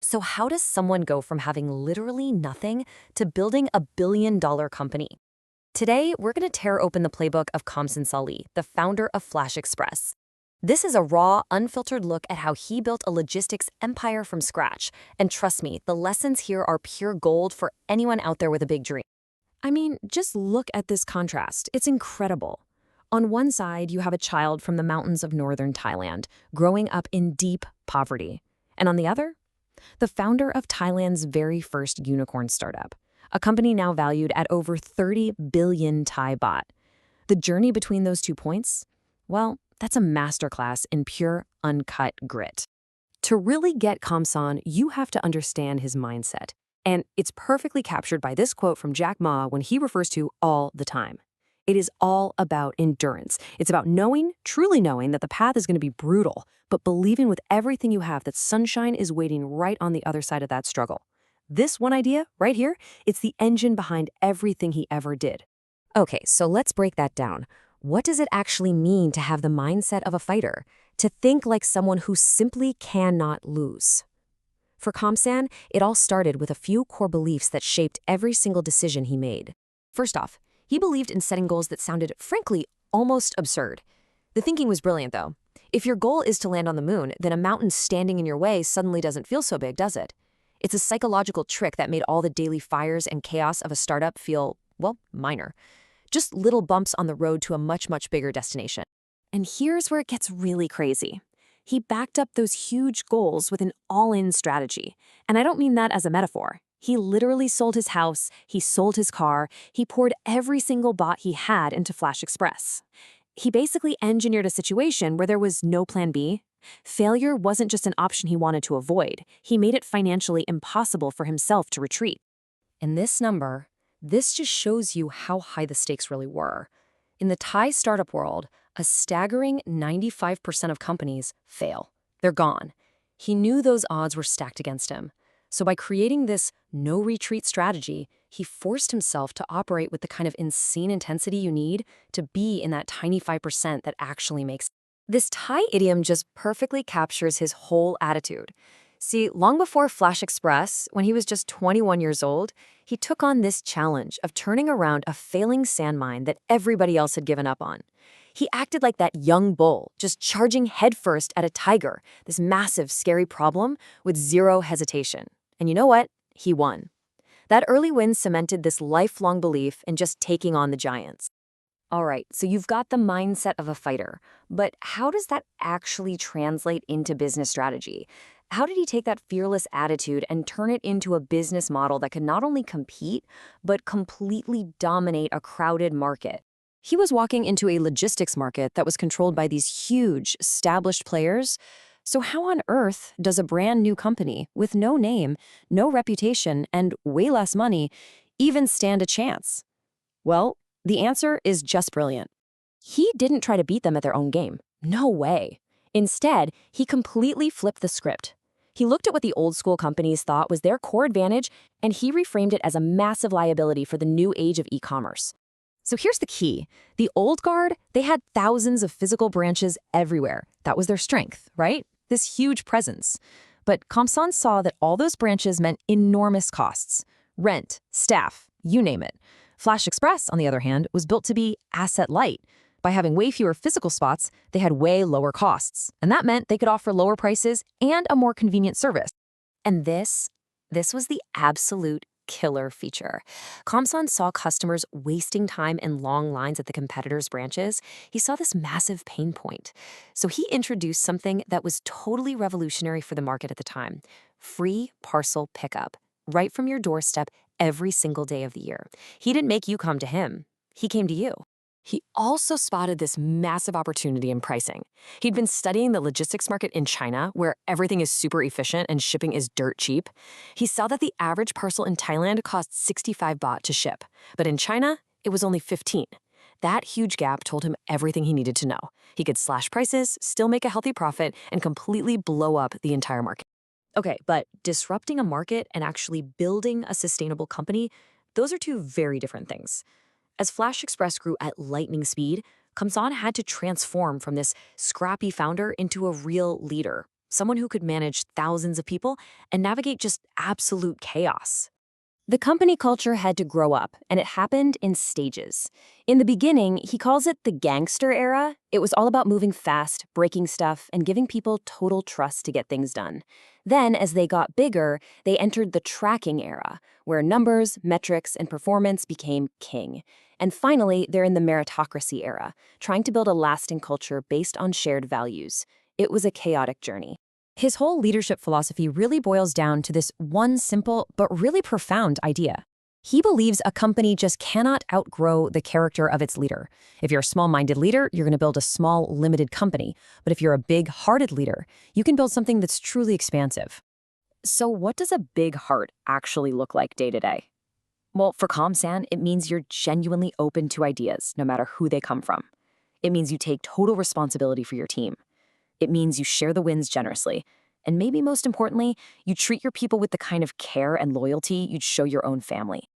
So how does someone go from having literally nothing to building a billion-dollar company? Today, we're going to tear open the playbook of Kamsan Salih, the founder of Flash Express. This is a raw, unfiltered look at how he built a logistics empire from scratch. And trust me, the lessons here are pure gold for anyone out there with a big dream. I mean, just look at this contrast. It's incredible. On one side, you have a child from the mountains of northern Thailand, growing up in deep poverty. And on the other, the founder of Thailand's very first unicorn startup, a company now valued at over 30 billion Thai baht. The journey between those 2 points? Well, that's a masterclass in pure, uncut grit. To really get Kamsan, you have to understand his mindset. And it's perfectly captured by this quote from Jack Ma when he refers to all the time. It is all about endurance. It's about knowing, truly knowing that the path is going to be brutal, but believing with everything you have that sunshine is waiting right on the other side of that struggle. This one idea, right here, it's the engine behind everything he ever did. Okay, so let's break that down. What does it actually mean to have the mindset of a fighter? To think like someone who simply cannot lose? For Kamsan, it all started with a few core beliefs that shaped every single decision he made. First off, he believed in setting goals that sounded, frankly, almost absurd. The thinking was brilliant, though. If your goal is to land on the moon, then a mountain standing in your way suddenly doesn't feel so big, does it? It's a psychological trick that made all the daily fires and chaos of a startup feel, well, minor. Just little bumps on the road to a much, much bigger destination. And here's where it gets really crazy. He backed up those huge goals with an all-in strategy. And I don't mean that as a metaphor. He literally sold his house, he sold his car, he poured every single baht he had into Flash Express. He basically engineered a situation where there was no plan B. Failure wasn't just an option he wanted to avoid. He made it financially impossible for himself to retreat. And this just shows you how high the stakes really were. In the Thai startup world, a staggering 95% of companies fail. They're gone. He knew those odds were stacked against him. So by creating this no-retreat strategy, he forced himself to operate with the kind of insane intensity you need to be in that tiny 5% that actually makes it. This Thai idiom just perfectly captures his whole attitude. See, long before Flash Express, when he was just 21 years old, he took on this challenge of turning around a failing sand mine that everybody else had given up on. He acted like that young bull, just charging headfirst at a tiger, this massive, scary problem, with zero hesitation. And you know what? He won. That early win cemented this lifelong belief in just taking on the giants. All right, so you've got the mindset of a fighter, but how does that actually translate into business strategy? How did he take that fearless attitude and turn it into a business model that could not only compete, but completely dominate a crowded market? He was walking into a logistics market that was controlled by these huge, established players. So how on earth does a brand new company with no name, no reputation, and way less money even stand a chance? Well, the answer is just brilliant. He didn't try to beat them at their own game. No way. Instead, he completely flipped the script. He looked at what the old school companies thought was their core advantage, and he reframed it as a massive liability for the new age of e-commerce. So here's the key. The old guard, they had thousands of physical branches everywhere. That was their strength, right? This huge presence. But Kamsan saw that all those branches meant enormous costs. Rent, staff, you name it. Flash Express, on the other hand, was built to be asset light. By having way fewer physical spots, they had way lower costs. And that meant they could offer lower prices and a more convenient service. And this was the absolute killer feature. Kamsan saw customers wasting time in long lines at the competitors' branches. He saw this massive pain point. So he introduced something that was totally revolutionary for the market at the time: free parcel pickup, right from your doorstep every single day of the year. He didn't make you come to him. He came to you. He also spotted this massive opportunity in pricing. He'd been studying the logistics market in China, where everything is super efficient and shipping is dirt cheap. He saw that the average parcel in Thailand cost 65 baht to ship, but in China, it was only 15. That huge gap told him everything he needed to know. He could slash prices, still make a healthy profit, and completely blow up the entire market. Okay, but disrupting a market and actually building a sustainable company, those are two very different things. As Flash Express grew at lightning speed, Kamsan had to transform from this scrappy founder into a real leader. someone who could manage thousands of people and navigate just absolute chaos. The company culture had to grow up, and it happened in stages. In the beginning, he calls it the gangster era. It was all about moving fast, breaking stuff, and giving people total trust to get things done. Then, as they got bigger, they entered the tracking era, where numbers, metrics, and performance became king. And finally, they're in the meritocracy era, trying to build a lasting culture based on shared values. It was a chaotic journey. His whole leadership philosophy really boils down to this one simple but really profound idea. He believes a company just cannot outgrow the character of its leader. If you're a small-minded leader, you're going to build a small, limited company. But if you're a big-hearted leader, you can build something that's truly expansive. So what does a big heart actually look like day to day? Well, for Kamsan, it means you're genuinely open to ideas, no matter who they come from. It means you take total responsibility for your team. It means you share the wins generously. And maybe most importantly, you treat your people with the kind of care and loyalty you'd show your own family.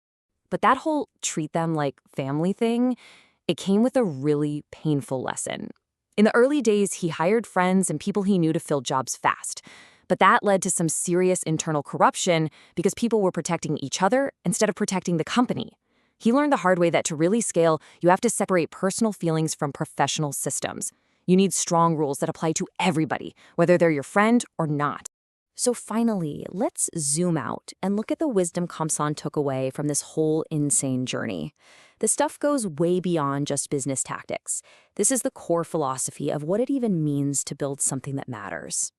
But that whole treat them like family thing, it came with a really painful lesson. In the early days, he hired friends and people he knew to fill jobs fast. But that led to some serious internal corruption because people were protecting each other instead of protecting the company. He learned the hard way that to really scale, you have to separate personal feelings from professional systems. You need strong rules that apply to everybody, whether they're your friend or not. So finally, let's zoom out and look at the wisdom Kamsan took away from this whole insane journey. The stuff goes way beyond just business tactics. This is the core philosophy of what it even means to build something that matters.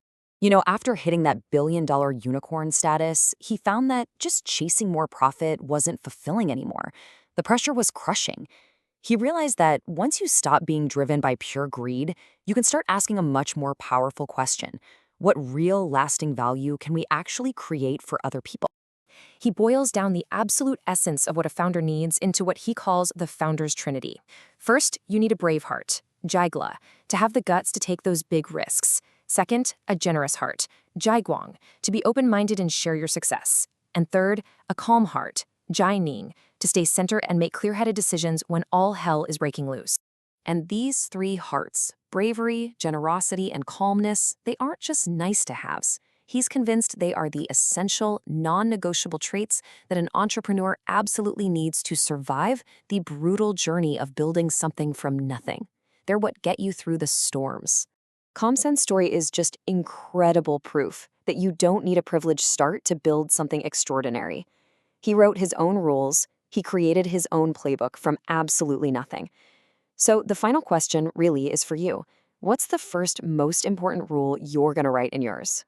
After hitting that billion-dollar unicorn status, he found that just chasing more profit wasn't fulfilling anymore. The pressure was crushing. He realized that once you stop being driven by pure greed, you can start asking a much more powerful question. What real lasting value can we actually create for other people? He boils down the absolute essence of what a founder needs into what he calls the founder's trinity. First, you need a brave heart, jaigla, to have the guts to take those big risks. Second, a generous heart, jaiguang, to be open-minded and share your success. And third, a calm heart, jaining, to stay centered and make clear-headed decisions when all hell is breaking loose. And these three hearts, bravery, generosity, and calmness, they aren't just nice-to-haves. He's convinced they are the essential, non-negotiable traits that an entrepreneur absolutely needs to survive the brutal journey of building something from nothing. They're what get you through the storms. Kamsan's story is just incredible proof that you don't need a privileged start to build something extraordinary. He wrote his own rules. He created his own playbook from absolutely nothing. So the final question really is for you. What's the first most important rule you're going to write in yours?